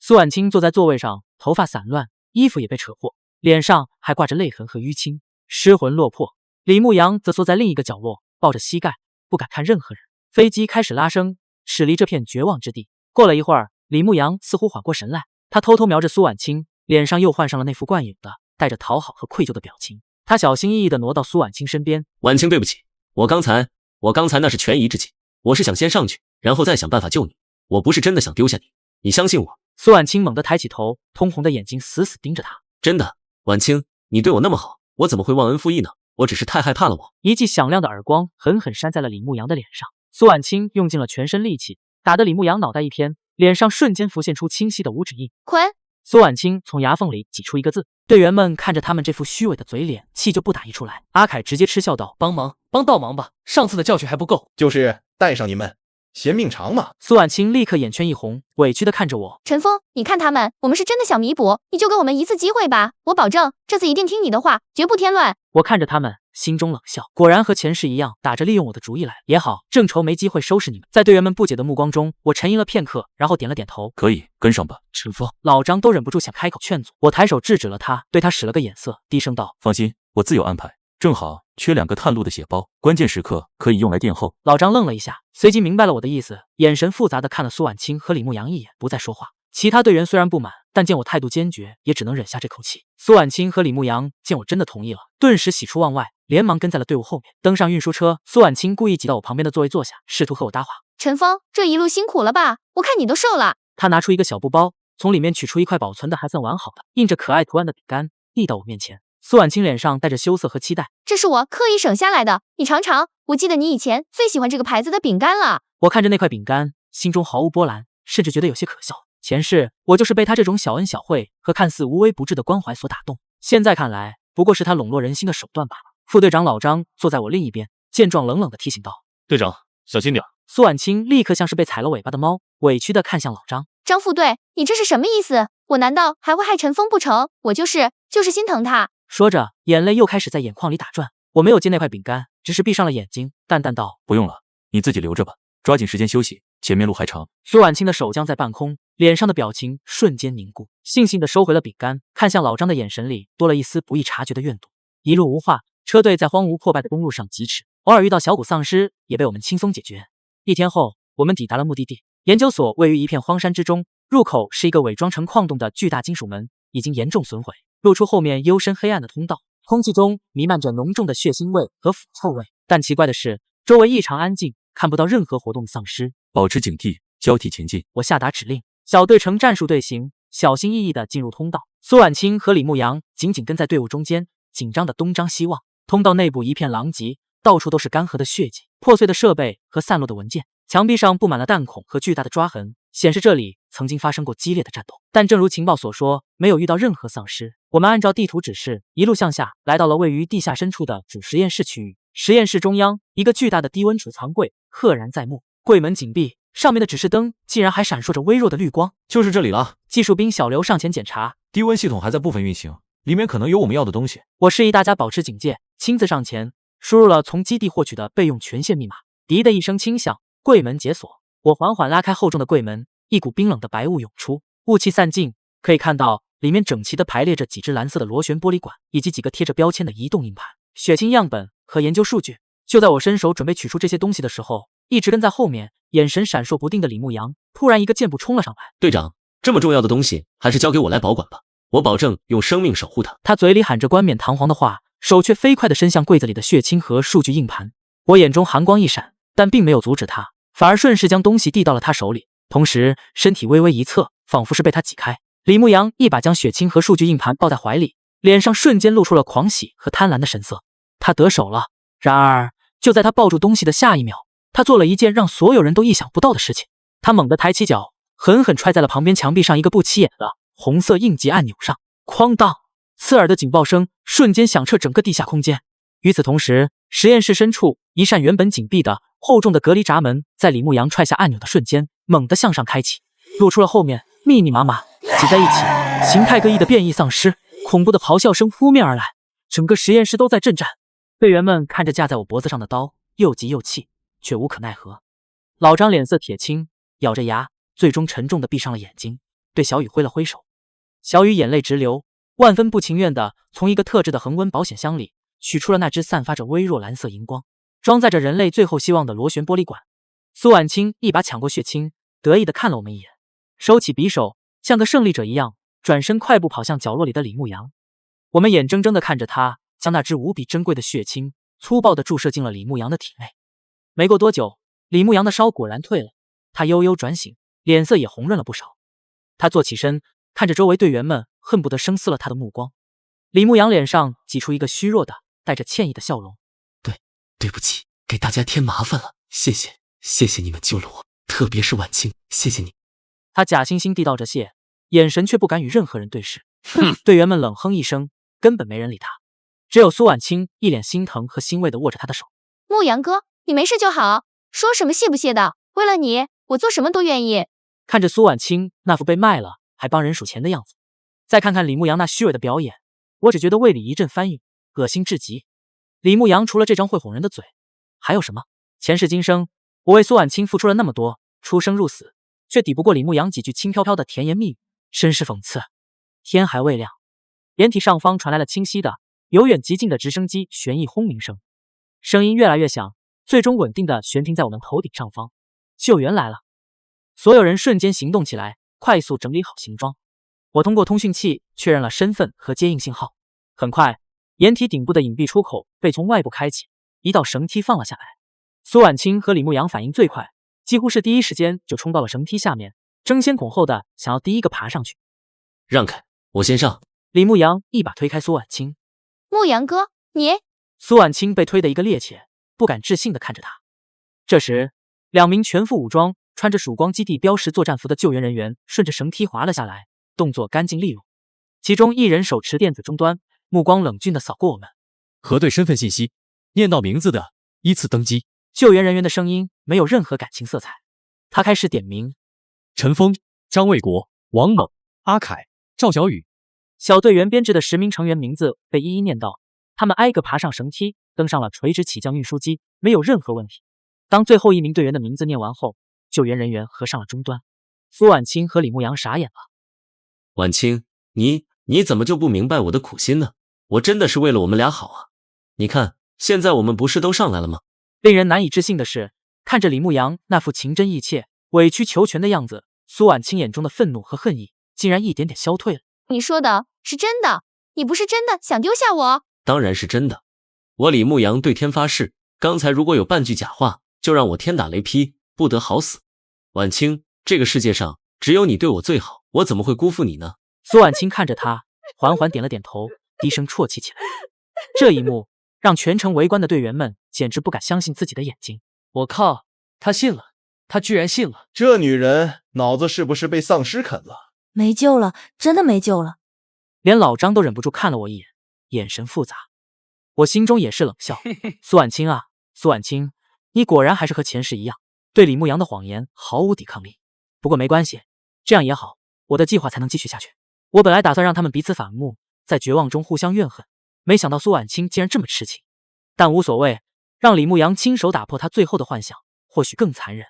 苏婉清坐在座位上，头发散乱，衣服也被扯破，脸上还挂着泪痕和淤青，失魂落魄。李牧阳则缩在另一个角落，抱着膝盖，不敢看任何人。飞机开始拉升，驶离这片绝望之地。过了一会儿，李牧阳似乎缓过神来，他偷偷瞄着苏婉清，脸上又换上了那副惯有的带着讨好和愧疚的表情。他小心翼翼地挪到苏婉清身边。婉清，对不起，我刚才那是权宜之计，我是想先上去，然后再想办法救你，我不是真的想丢下你，你相信我。苏婉清猛地抬起头，通红的眼睛死死盯着他。真的，婉清，你对我那么好，我怎么会忘恩负义呢？我只是太害怕了。一记响亮的耳光狠狠扇在了李牧阳的脸上。苏婉清用尽了全身力气，打得李牧阳脑袋一偏，脸上瞬间浮现出清晰的五指印。滚！苏婉清从牙缝里挤出一个字。队员们看着他们这副虚伪的嘴脸，气就不打一处来。阿凯直接嗤笑道：“帮倒忙吧，上次的教训还不够。”就是带上你们，嫌命长嘛。苏婉清立刻眼圈一红，委屈地看着我。陈峰，你看他们，我们是真的想弥补，你就给我们一次机会吧，我保证这次一定听你的话，绝不添乱。我看着他们，心中冷笑，果然和前世一样，打着利用我的主意来。也好，正愁没机会收拾你们。在队员们不解的目光中，我沉吟了片刻，然后点了点头。可以跟上吧。陈峰，老张都忍不住想开口劝阻，我抬手制止了他，对他使了个眼色，低声道：“放心，我自有安排。正好缺2个探路的血包，关键时刻可以用来殿后。”老张愣了一下，随即明白了我的意思，眼神复杂的看了苏婉清和李牧阳一眼，不再说话。其他队员虽然不满，但见我态度坚决，也只能忍下这口气。苏婉清和李牧阳见我真的同意了，顿时喜出望外，连忙跟在了队伍后面。登上运输车，苏婉清故意挤到我旁边的座位坐下，试图和我搭话。陈峰，这一路辛苦了吧？我看你都瘦了。他拿出一个小布包，从里面取出一块保存的还算完好的、印着可爱图案的饼干，递到我面前。苏婉清脸上带着羞涩和期待。这是我刻意省下来的，你尝尝。我记得你以前最喜欢这个牌子的饼干了。我看着那块饼干，心中毫无波澜，甚至觉得有些可笑。前世我就是被他这种小恩小惠和看似无微不至的关怀所打动，现在看来不过是他笼络人心的手段罢了。副队长老张坐在我另一边，见状冷冷地提醒道：“队长，小心点。”苏婉清立刻像是被踩了尾巴的猫，委屈地看向老张。张副队，你这是什么意思？我难道还会害陈峰不成？我就是心疼他。说着，眼泪又开始在眼眶里打转。我没有接那块饼干，只是闭上了眼睛，淡淡道：“不用了，你自己留着吧，抓紧时间休息，前面路还长。”苏婉清的手降在半空，脸上的表情瞬间凝固，悻悻地收回了饼干，看向老张的眼神里多了一丝不易察觉的怨毒。一路无话，车队在荒芜破败的公路上疾驰，偶尔遇到小股丧尸，也被我们轻松解决。1天后，我们抵达了目的地。研究所位于一片荒山之中，入口是一个伪装成矿洞的巨大金属门，已经严重损毁，露出后面幽深黑暗的通道。空气中弥漫着浓重的血腥味和腐臭味，但奇怪的是，周围异常安静，看不到任何活动的丧尸。保持警惕，交替前进。我下达指令，小队呈战术队形，小心翼翼地进入通道。苏婉清和李牧阳紧紧跟在队伍中间，紧张地东张西望。通道内部一片狼藉，到处都是干涸的血迹、破碎的设备和散落的文件。墙壁上布满了弹孔和巨大的抓痕，显示这里曾经发生过激烈的战斗。但正如情报所说，没有遇到任何丧尸。我们按照地图指示，一路向下，来到了位于地下深处的主实验室区域。实验室中央，一个巨大的低温储藏柜赫然在目，柜门紧闭，上面的指示灯竟然还闪烁着微弱的绿光。就是这里了。技术兵小刘上前检查，低温系统还在部分运行，里面可能有我们要的东西。我示意大家保持警戒，亲自上前输入了从基地获取的备用权限密码。滴的一声轻响，柜门解锁。我缓缓拉开厚重的柜门，一股冰冷的白雾涌出，雾气散尽，可以看到里面整齐地排列着几只蓝色的螺旋玻璃管，以及几个贴着标签的移动硬盘、血清样本和研究数据。就在我伸手准备取出这些东西的时候，一直跟在后面、眼神闪烁不定的李牧阳突然一个箭步冲了上来。队长，这么重要的东西还是交给我来保管吧，我保证用生命守护它。他嘴里喊着冠冕堂皇的话，手却飞快地伸向柜子里的血清和数据硬盘。我眼中寒光一闪，但并没有阻止他，反而顺势将东西递到了他手里，同时身体微微一侧，仿佛是被他挤开。李牧阳一把将血清和数据硬盘抱在怀里，脸上瞬间露出了狂喜和贪婪的神色。他得手了。然而就在他抱住东西的下一秒，他做了一件让所有人都意想不到的事情。他猛地抬起脚，狠狠踹在了旁边墙壁上一个不起眼的红色应急按钮上。哐当，刺耳的警报声瞬间响彻整个地下空间。与此同时，实验室深处一扇原本紧闭的厚重的隔离闸门，在李牧阳踹下按钮的瞬间猛地向上开启，露出了后面密密麻麻挤在一起形态各异的变异丧尸。恐怖的咆哮声扑面而来，整个实验室都在震颤。队员们看着架在我脖子上的刀，又急又气，却无可奈何。老张脸色铁青，咬着牙，最终沉重地闭上了眼睛，对小雨挥了挥手。小雨眼泪直流，万分不情愿地从一个特制的恒温保险箱里取出了那只散发着微弱蓝色荧光、装载着人类最后希望的螺旋玻璃管。苏婉清一把抢过血清，得意地看了我们一眼，收起匕首，像个胜利者一样转身快步跑向角落里的李牧阳。我们眼睁睁地看着他将那只无比珍贵的血清粗暴地注射进了李牧阳的体内。没过多久，李牧阳的烧果然退了，他悠悠转醒，脸色也红润了不少。他坐起身，看着周围队员们恨不得生撕了他的目光。李牧阳脸上挤出一个虚弱的带着歉意的笑容。对不起，给大家添麻烦了，谢谢你们救了我，特别是婉清，谢谢你。他假惺惺地道着谢，眼神却不敢与任何人对视。队员们冷哼一声，根本没人理他，只有苏婉清一脸心疼和欣慰地握着他的手。牧阳哥，你没事就好，说什么谢不谢的，为了你，我做什么都愿意。看着苏婉清那副被卖了还帮人数钱的样子，再看看李牧阳那虚伪的表演，我只觉得胃里一阵翻涌，恶心至极。李牧阳除了这张会哄人的嘴，还有什么？前世今生，我为苏婉清付出了那么多，出生入死，却抵不过李牧阳几句轻飘飘的甜言蜜语，真是讽刺。天还未亮，掩体上方传来了清晰的、由远及近的直升机旋翼轰鸣声，声音越来越响，最终稳定的悬停在我们头顶上方。救援来了！所有人瞬间行动起来，快速整理好行装。我通过通讯器确认了身份和接应信号。很快，掩体顶部的隐蔽出口被从外部开启，一道绳梯放了下来。苏婉清和李牧阳反应最快，几乎是第一时间就冲到了绳梯下面，争先恐后的想要第一个爬上去。让开，我先上。李牧阳一把推开苏婉清。牧阳哥，你……苏婉清被推得一个趔趄，不敢置信地看着他。这时，两名全副武装、穿着曙光基地标识作战服的救援人员顺着绳梯滑了下来，动作干净利落。其中一人手持电子终端，目光冷峻地扫过我们。核对身份信息，念到名字的依次登机。救援人员的声音没有任何感情色彩，他开始点名：陈峰、张卫国、王猛、阿凯、赵小雨。小队员编制的10名成员名字被一一念到，他们挨个爬上绳梯，登上了垂直起降运输机，没有任何问题。当最后一名队员的名字念完后，救援人员合上了终端。苏婉清和李牧阳傻眼了。婉清，你怎么就不明白我的苦心呢？我真的是为了我们俩好啊！你看，现在我们不是都上来了吗？令人难以置信的是，看着李牧阳那副情真意切、委曲求全的样子，苏婉清眼中的愤怒和恨意竟然一点点消退了。你说的是真的？你不是真的想丢下我？当然是真的。我李牧阳对天发誓，刚才如果有半句假话，就让我天打雷劈，不得好死。婉清，这个世界上只有你对我最好，我怎么会辜负你呢？苏婉清看着他，缓缓点了点头，低声啜泣起来。这一幕让全程围观的队员们简直不敢相信自己的眼睛。我靠，他信了，他居然信了！这女人脑子是不是被丧尸啃了？没救了，真的没救了。连老张都忍不住看了我一眼，眼神复杂。我心中也是冷笑。苏婉清啊，苏婉清，你果然还是和前世一样，对李牧阳的谎言毫无抵抗力。不过没关系，这样也好，我的计划才能继续下去。我本来打算让他们彼此反目，在绝望中互相怨恨，没想到苏婉清竟然这么痴情。但无所谓，让李牧阳亲手打破他最后的幻想，或许更残忍。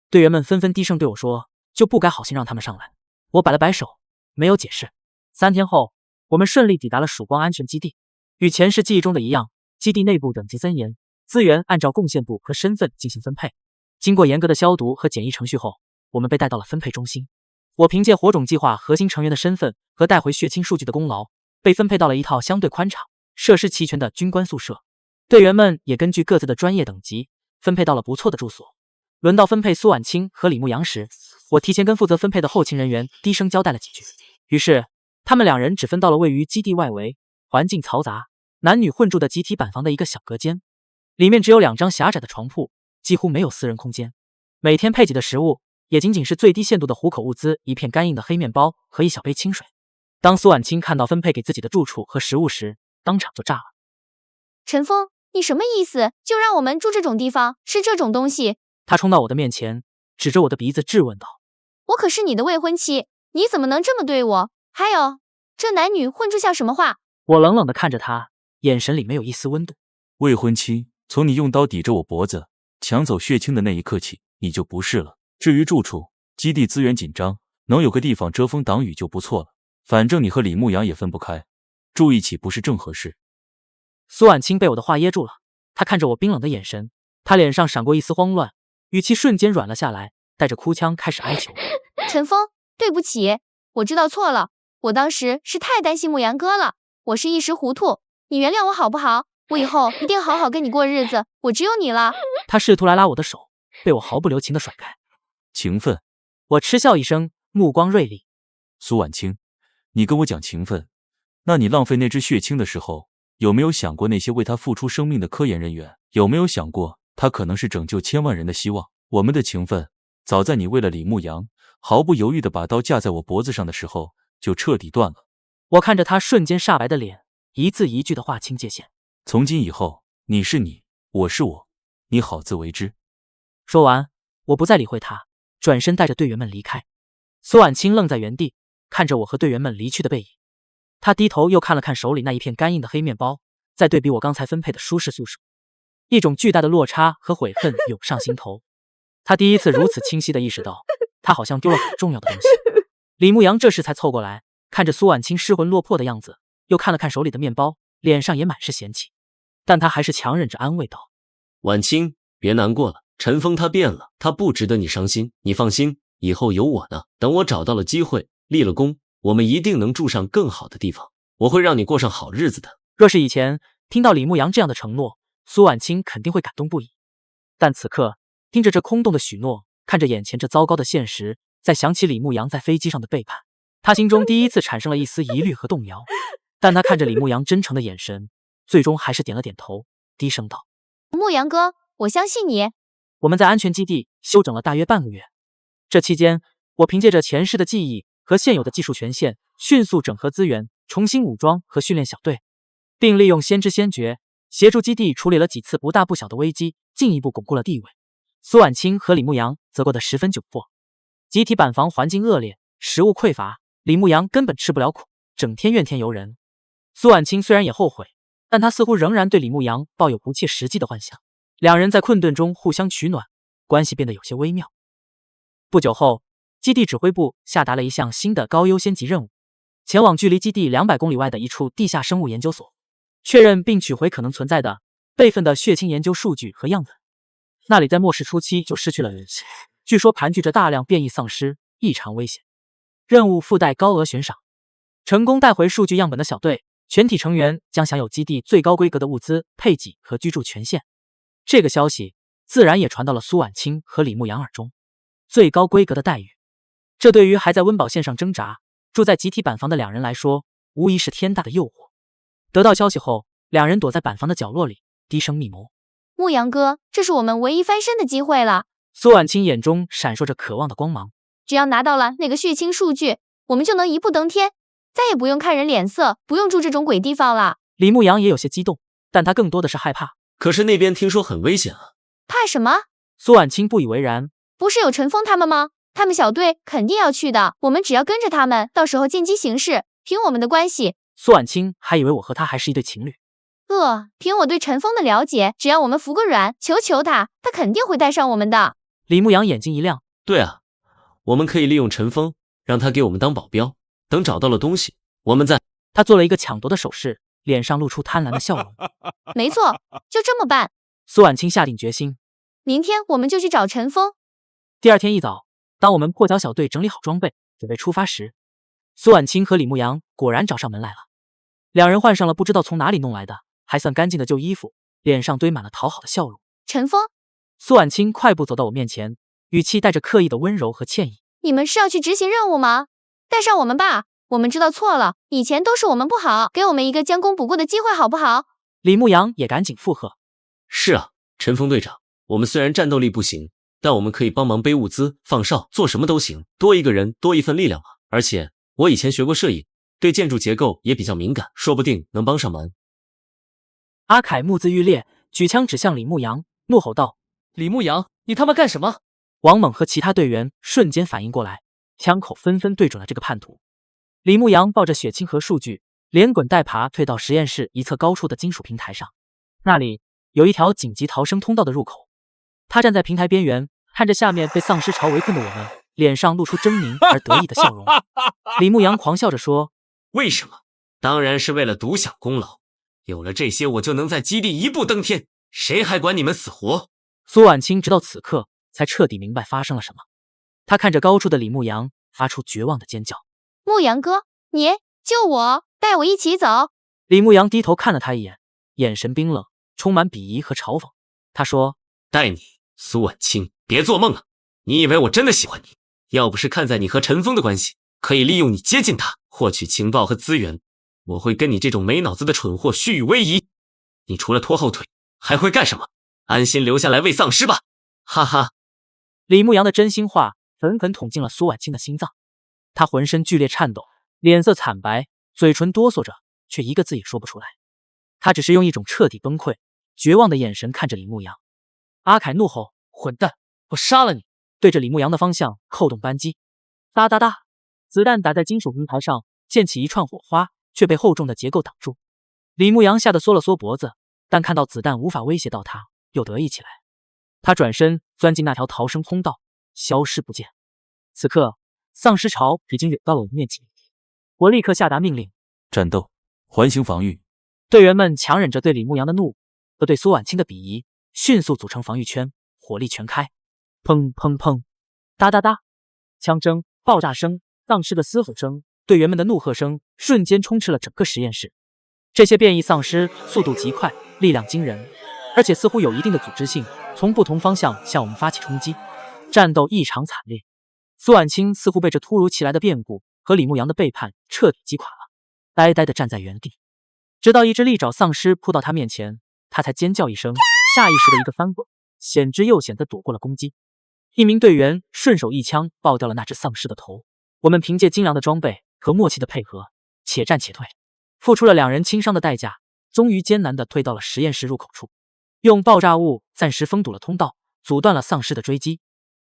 队员们纷纷低声对我说，就不该好心让他们上来。我摆了摆手，没有解释。3天后，我们顺利抵达了曙光安全基地。与前世记忆中的一样，基地内部等级森严，资源按照贡献度和身份进行分配。经过严格的消毒和检疫程序后，我们被带到了分配中心。我凭借火种计划核心成员的身份和带回血清数据的功劳，被分配到了一套相对宽敞、设施齐全的军官宿舍。队员们也根据各自的专业等级，分配到了不错的住所。轮到分配苏婉清和李牧阳时，我提前跟负责分配的后勤人员低声交代了几句，于是他们两人只分到了位于基地外围、环境嘈杂、男女混住的集体板房的一个小隔间，里面只有2张狭窄的床铺，几乎没有私人空间。每天配给的食物也仅仅是最低限度的糊口物资，一片干硬的黑面包和一小杯清水。当苏婉清看到分配给自己的住处和食物时，当场就炸了。陈峰，你什么意思？就让我们住这种地方，吃这种东西？他冲到我的面前，指着我的鼻子质问道：我可是你的未婚妻，你怎么能这么对我？还有，这男女混住像什么话？我冷冷地看着他，眼神里没有一丝温度。未婚妻，从你用刀抵着我脖子，抢走血清的那一刻起，你就不是了。至于住处，基地资源紧张，能有个地方遮风挡雨就不错了。反正你和李牧阳也分不开，住一起不是正合适。苏婉清被我的话噎住了，她看着我冰冷的眼神，她脸上闪过一丝慌乱，语气瞬间软了下来，带着哭腔开始哀求：陈峰，对不起，我知道错了，我当时是太担心牧羊哥了，我是一时糊涂，你原谅我好不好？我以后一定好好跟你过日子，我只有你了。他试图来拉我的手，被我毫不留情地甩开。情分，我嗤笑一声，目光锐利。苏婉清，你跟我讲情分，那你浪费那只血清的时候，有没有想过那些为他付出生命的科研人员？有没有想过他可能是拯救千万人的希望？我们的情分，早在你为了李牧阳毫不犹豫地把刀架在我脖子上的时候，就彻底断了。我看着他瞬间煞白的脸，一字一句地划清界限。从今以后，你是你，我是我，你好自为之。说完，我不再理会他，转身带着队员们离开。苏婉清愣在原地，看着我和队员们离去的背影。他低头又看了看手里那一片干硬的黑面包，再对比我刚才分配的舒适宿舍，一种巨大的落差和悔恨涌上心头。他第一次如此清晰地意识到，他好像丢了很重要的东西。李牧阳这时才凑过来，看着苏婉清失魂落魄的样子，又看了看手里的面包，脸上也满是嫌弃。但他还是强忍着安慰道：婉清，别难过了，陈峰他变了，他不值得你伤心，你放心，以后有我呢。等我找到了机会，立了功，我们一定能住上更好的地方，我会让你过上好日子的。若是以前听到李牧阳这样的承诺，苏婉清肯定会感动不已。但此刻听着这空洞的许诺，看着眼前这糟糕的现实，再想起李牧阳在飞机上的背叛，他心中第一次产生了一丝疑虑和动摇。但他看着李牧阳真诚的眼神，最终还是点了点头，低声道：牧羊哥，我相信你。我们在安全基地休整了大约半个月，这期间我凭借着前世的记忆和现有的技术权限，迅速整合资源，重新武装和训练小队，并利用先知先觉协助基地处理了几次不大不小的危机，进一步巩固了地位。苏婉清和李牧阳则过得十分窘迫，集体板房环境恶劣，食物匮乏，李牧阳根本吃不了苦，整天怨天尤人。苏婉清虽然也后悔，但她似乎仍然对李牧阳抱有不切实际的幻想。两人在困顿中互相取暖，关系变得有些微妙。不久后，基地指挥部下达了一项新的高优先级任务，前往距离基地200公里外的一处地下生物研究所，确认并取回可能存在的备份的血清研究数据和样本。那里在末世初期就失去了人气，据说盘踞着大量变异丧尸，异常危险。任务附带高额悬赏，成功带回数据样本的小队全体成员将享有基地最高规格的物资配给和居住权限。这个消息自然也传到了苏婉清和李牧阳耳中。最高规格的待遇，这对于还在温饱线上挣扎、住在集体板房的两人来说，无疑是天大的诱惑。得到消息后，两人躲在板房的角落里，低声密谋。牧羊哥，这是我们唯一翻身的机会了。苏婉清眼中闪烁着渴望的光芒。只要拿到了那个血清数据，我们就能一步登天，再也不用看人脸色，不用住这种鬼地方了。李牧阳也有些激动，但他更多的是害怕。可是那边听说很危险啊。怕什么？苏婉清不以为然。不是有陈峰他们吗？他们小队肯定要去的，我们只要跟着他们，到时候见机行事，凭我们的关系。苏婉清还以为我和他还是一对情侣。凭我对陈峰的了解，只要我们服个软，求求他，他肯定会带上我们的。李牧阳眼睛一亮。对啊，我们可以利用陈峰，让他给我们当保镖，等找到了东西，我们再……他做了一个抢夺的手势，脸上露出贪婪的笑容。没错，就这么办。苏婉清下定决心，明天我们就去找陈峰。第二天一早，当我们破晓小队整理好装备，准备出发时，苏婉清和李牧阳果然找上门来了。两人换上了不知道从哪里弄来的还算干净的旧衣服，脸上堆满了讨好的笑容。陈峰，苏婉清快步走到我面前，语气带着刻意的温柔和歉意。你们是要去执行任务吗？带上我们吧，我们知道错了，以前都是我们不好，给我们一个将功补过的机会好不好？李牧阳也赶紧附和。是啊，陈峰队长，我们虽然战斗力不行，但我们可以帮忙背物资、放哨，做什么都行，多一个人多一份力量嘛。而且我以前学过摄影，对建筑结构也比较敏感，说不定能帮上忙。阿凯目眦欲裂，举枪指向李牧阳，怒吼道：李牧阳，你他妈干什么？王猛和其他队员瞬间反应过来，枪口纷纷对准了这个叛徒。李牧阳抱着血清和数据，连滚带爬退到实验室一侧高处的金属平台上，那里有一条紧急逃生通道的入口。他站在平台边缘，看着下面被丧尸潮围困的我们，脸上露出狰狞而得意的笑容。李牧阳狂笑着说：“为什么？当然是为了独享功劳。有了这些，我就能在基地一步登天，谁还管你们死活？”苏婉清直到此刻才彻底明白发生了什么。他看着高处的李牧阳，发出绝望的尖叫：“牧阳哥，你救我，带我一起走！”李牧阳低头看了他一眼，眼神冰冷，充满鄙夷和嘲讽。他说：“带你，苏婉清，别做梦了！你以为我真的喜欢你？要不是看在你和陈峰的关系，可以利用你接近他，获取情报和资源，我会跟你这种没脑子的蠢货虚与委蛇。你除了拖后腿，还会干什么？安心留下来喂丧尸吧！哈哈。”李牧阳的真心话狠狠捅进了苏婉清的心脏，他浑身剧烈颤抖，脸色惨白，嘴唇哆嗦着，却一个字也说不出来。他只是用一种彻底崩溃、绝望的眼神看着李牧阳。阿凯怒吼：“混蛋，我杀了你！”对着李牧阳的方向扣动扳机，哒哒哒，子弹打在金属平台上，溅起一串火花，却被厚重的结构挡住。李牧阳吓得缩了缩脖子，但看到子弹无法威胁到他，又得意起来。他转身钻进那条逃生通道，消失不见。此刻，丧尸潮已经涌到了我们面前，我立刻下达命令：战斗，环形防御。队员们强忍着对李牧阳的怒和对苏婉清的鄙夷，迅速组成防御圈，火力全开。砰砰砰，哒哒哒，枪声、爆炸声、丧尸的嘶吼声、队员们的怒喝声瞬间充斥了整个实验室。这些变异丧尸速度极快，力量惊人，而且似乎有一定的组织性，从不同方向向我们发起冲击。战斗异常惨烈，苏婉清似乎被这突如其来的变故和李牧阳的背叛彻底击垮了，呆呆地站在原地。直到一只利爪丧尸扑到他面前，他才尖叫一声，下意识的一个翻滚，险之又险地躲过了攻击。一名队员顺手一枪爆掉了那只丧尸的头。我们凭借精良的装备和默契的配合，且战且退，付出了2人轻伤的代价，终于艰难地退到了实验室入口处，用爆炸物暂时封堵了通道，阻断了丧尸的追击。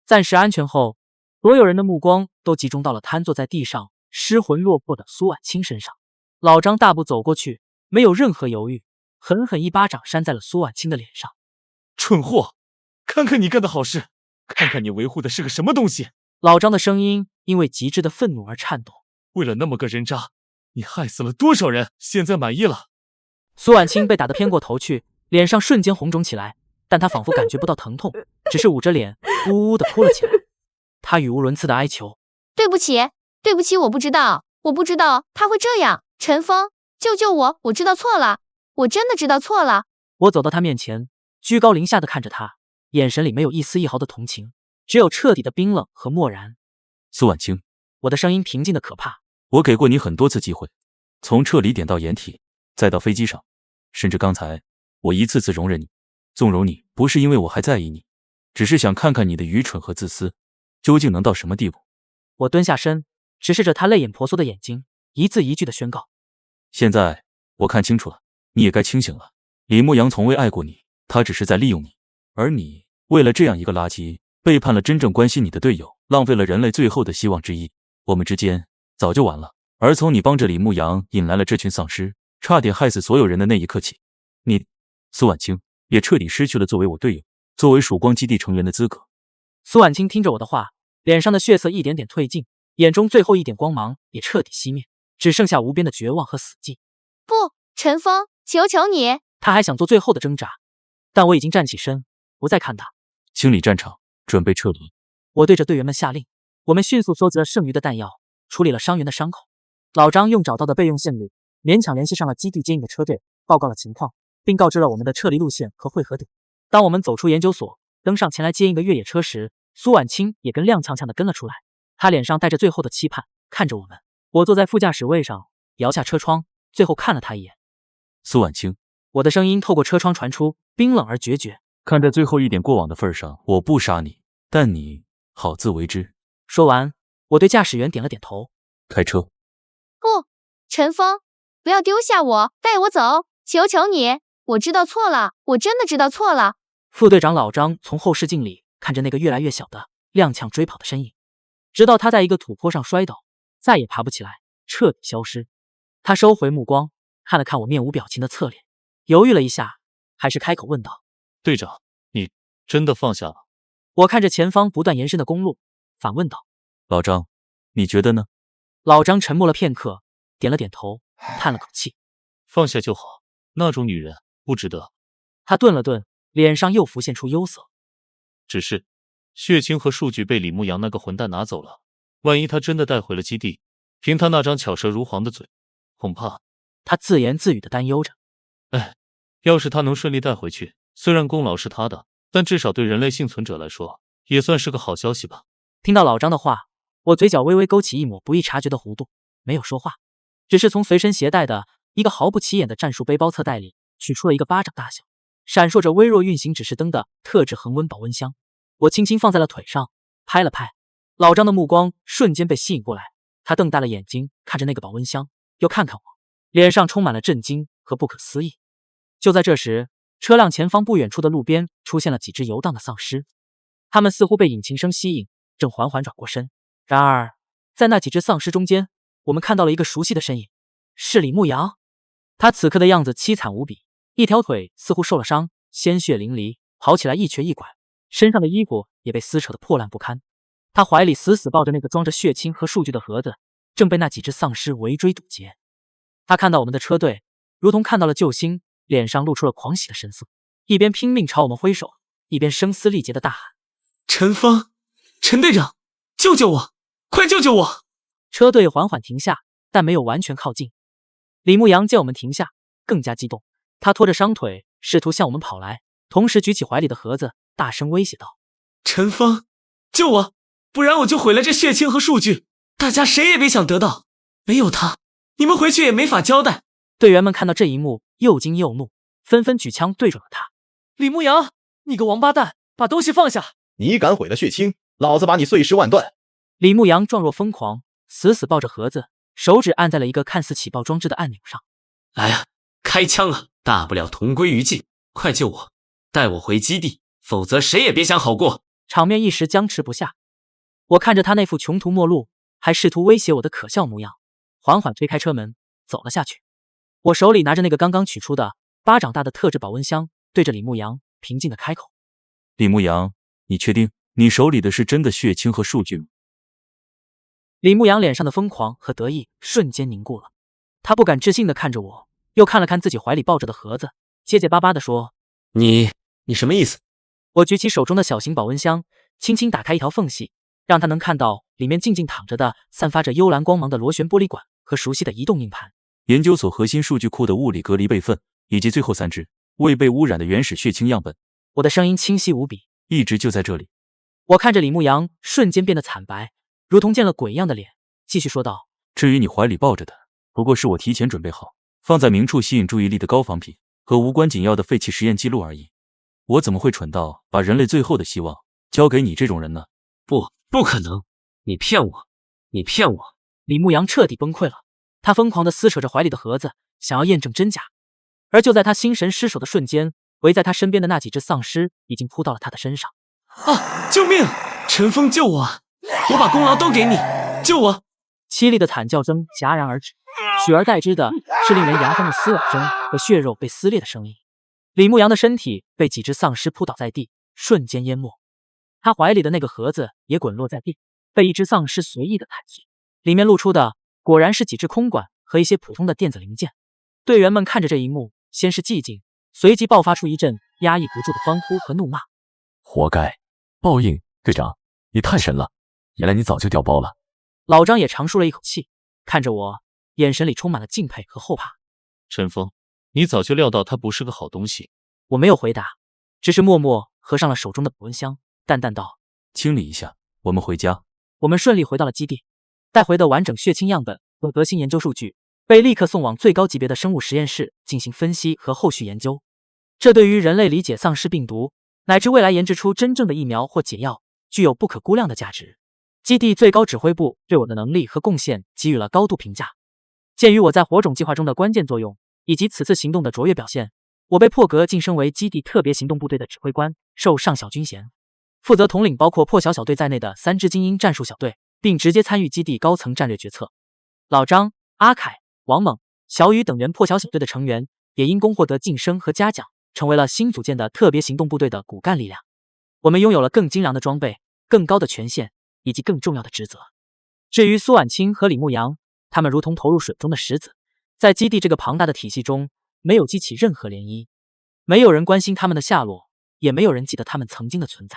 暂时安全后，所有人的目光都集中到了瘫坐在地上失魂落魄的苏婉清身上。老张大步走过去，没有任何犹豫，狠狠一巴掌扇在了苏婉清的脸上。蠢货，看看你干的好事，看看你维护的是个什么东西！老张的声音因为极致的愤怒而颤抖。为了那么个人渣，你害死了多少人？现在满意了？苏婉清被打得偏过头去，脸上瞬间红肿起来，但她仿佛感觉不到疼痛，只是捂着脸呜呜地哭了起来。她语无伦次地哀求：“对不起，对不起，我不知道他会这样。陈峰，救救我，我知道错了，我真的知道错了。”我走到他面前，居高临下地看着他，眼神里没有一丝一毫的同情，只有彻底的冰冷和漠然。苏婉清，我的声音平静的可怕。我给过你很多次机会，从撤离点到掩体，再到飞机上，甚至刚才我一次次容忍你、纵容你，不是因为我还在意你，只是想看看你的愚蠢和自私究竟能到什么地步。我蹲下身，直视着他泪眼婆娑的眼睛，一字一句的宣告：现在我看清楚了，你也该清醒了。李牧阳从未爱过你，他只是在利用你，而你为了这样一个垃圾，背叛了真正关心你的队友，浪费了人类最后的希望之一。我们之间早就完了。而从你帮着李牧阳引来了这群丧尸，差点害死所有人的那一刻起，你，苏婉清，也彻底失去了作为我队友、作为曙光基地成员的资格。苏婉清听着我的话，脸上的血色一点点褪尽，眼中最后一点光芒也彻底熄灭，只剩下无边的绝望和死寂。不，陈峰，求求你！他还想做最后的挣扎，但我已经站起身，不再看他。清理战场，准备撤离。我对着队员们下令。我们迅速收集了剩余的弹药，处理了伤员的伤口。老张用找到的备用线路，勉强联系上了基地接应的车队，报告了情况，并告知了我们的撤离路线和汇合点。当我们走出研究所，登上前来接应的越野车时，苏婉清也跟踉跄跄的跟了出来。她脸上带着最后的期盼，看着我们。我坐在副驾驶位上，摇下车窗，最后看了她一眼。苏婉清，我的声音透过车窗传出，冰冷而决绝。看在最后一点过往的份上，我不杀你，但你好自为之。说完，我对驾驶员点了点头。开车。不，陈峰，不要丢下我，带我走，求求你！我知道错了，我真的知道错了。副队长老张从后视镜里看着那个越来越小的踉跄追跑的身影，直到他在一个土坡上摔倒，再也爬不起来，彻底消失。他收回目光，看了看我面无表情的侧脸，犹豫了一下，还是开口问道：“队长，你真的放下了？”我看着前方不断延伸的公路，反问道：“老张，你觉得呢？”老张沉默了片刻，点了点头，叹了口气：“放下就好，那种女人不值得。”他顿了顿，脸上又浮现出忧色。只是血清和数据被李牧阳那个混蛋拿走了，万一他真的带回了基地，凭他那张巧舌如簧的嘴，恐怕……他自言自语的担忧着。哎，要是他能顺利带回去，虽然功劳是他的，但至少对人类幸存者来说，也算是个好消息吧。听到老张的话，我嘴角微微勾起一抹不易察觉的弧度，没有说话，只是从随身携带的一个毫不起眼的战术背包侧袋里取出了一个巴掌大小、闪烁着微弱运行指示灯的特制恒温保温箱。我轻轻放在了腿上，拍了拍。老张的目光瞬间被吸引过来，他瞪大了眼睛看着那个保温箱，又看看我，脸上充满了震惊和不可思议。就在这时，车辆前方不远处的路边出现了几只游荡的丧尸，他们似乎被引擎声吸引，正缓缓转过身。然而，在那几只丧尸中间，我们看到了一个熟悉的身影，是李牧阳。他此刻的样子凄惨无比，一条腿似乎受了伤，鲜血淋漓，跑起来一瘸一拐，身上的衣服也被撕扯得破烂不堪。他怀里死死抱着那个装着血清和数据的盒子，正被那几只丧尸围追堵截。他看到我们的车队，如同看到了救星，脸上露出了狂喜的神色，一边拼命朝我们挥手，一边声嘶力竭地大喊：“陈峰，陈队长，救救我！快救救我！”车队缓缓停下，但没有完全靠近。李牧阳见我们停下，更加激动，他拖着伤腿，试图向我们跑来，同时举起怀里的盒子，大声威胁道：“陈峰，救我，不然我就毁了这血清和数据，大家谁也别想得到。没有他，你们回去也没法交代。”队员们看到这一幕，又惊又怒，纷纷举枪对准了他。李牧阳，你个王八蛋，把东西放下！你敢毁了血清，老子把你碎尸万段！李牧阳状若疯狂，死死抱着盒子，手指按在了一个看似起爆装置的按钮上。来呀，开枪啊！大不了同归于尽，快救我，带我回基地，否则谁也别想好过。场面一时僵持不下。我看着他那副穷途末路，还试图威胁我的可笑模样，缓缓推开车门，走了下去。我手里拿着那个刚刚取出的巴掌大的特制保温箱，对着李牧阳平静地开口：“李牧阳，你确定你手里的是真的血清和数据吗？”李牧阳脸上的疯狂和得意瞬间凝固了，他不敢置信地看着我，又看了看自己怀里抱着的盒子，结结巴巴地说：“你什么意思？”我举起手中的小型保温箱，轻轻打开一条缝隙，让他能看到里面静静躺着的散发着幽蓝光芒的螺旋玻璃管和熟悉的移动硬盘。研究所核心数据库的物理隔离备份，以及最后3只未被污染的原始血清样本。我的声音清晰无比，一直就在这里。我看着李牧阳瞬间变得惨白，如同见了鬼一样的脸，继续说道：“至于你怀里抱着的，不过是我提前准备好，放在明处吸引注意力的高仿品和无关紧要的废弃实验记录而已。我怎么会蠢到把人类最后的希望交给你这种人呢？不可能！你骗我！你骗我！”李牧阳彻底崩溃了，他疯狂地撕扯着怀里的盒子，想要验证真假。而就在他心神失守的瞬间，围在他身边的那几只丧尸已经扑到了他的身上。啊！救命！陈峰，救我啊！我把功劳都给你，救我！凄厉的惨叫声戛然而止，取而代之的是令人牙酸的撕咬声和血肉被撕裂的声音。李牧阳的身体被几只丧尸扑倒在地，瞬间淹没。他怀里的那个盒子也滚落在地，被一只丧尸随意的踩碎，里面露出的果然是几只空管和一些普通的电子零件。队员们看着这一幕，先是寂静，随即爆发出一阵压抑不住的欢呼和怒骂。活该！报应！队长，你太神了！原来你早就调包了。老张也长舒了一口气，看着我，眼神里充满了敬佩和后怕。陈峰，你早就料到他不是个好东西。我没有回答，只是默默合上了手中的保温箱，淡淡道：“清理一下，我们回家。”我们顺利回到了基地，带回的完整血清样本和核心研究数据被立刻送往最高级别的生物实验室进行分析和后续研究。这对于人类理解丧尸病毒，乃至未来研制出真正的疫苗或解药，具有不可估量的价值。基地最高指挥部对我的能力和贡献给予了高度评价。鉴于我在火种计划中的关键作用，以及此次行动的卓越表现，我被破格晋升为基地特别行动部队的指挥官，授上校军衔，负责统领包括破晓小队在内的3支精英战术小队，并直接参与基地高层战略决策。老张、阿凯、王猛、小雨等人破晓小队的成员也因功获得晋升和嘉奖，成为了新组建的特别行动部队的骨干力量。我们拥有了更精良的装备、更高的权限以及更重要的职责。至于苏婉清和李牧阳，他们如同投入水中的石子，在基地这个庞大的体系中没有激起任何涟漪，没有人关心他们的下落，也没有人记得他们曾经的存在。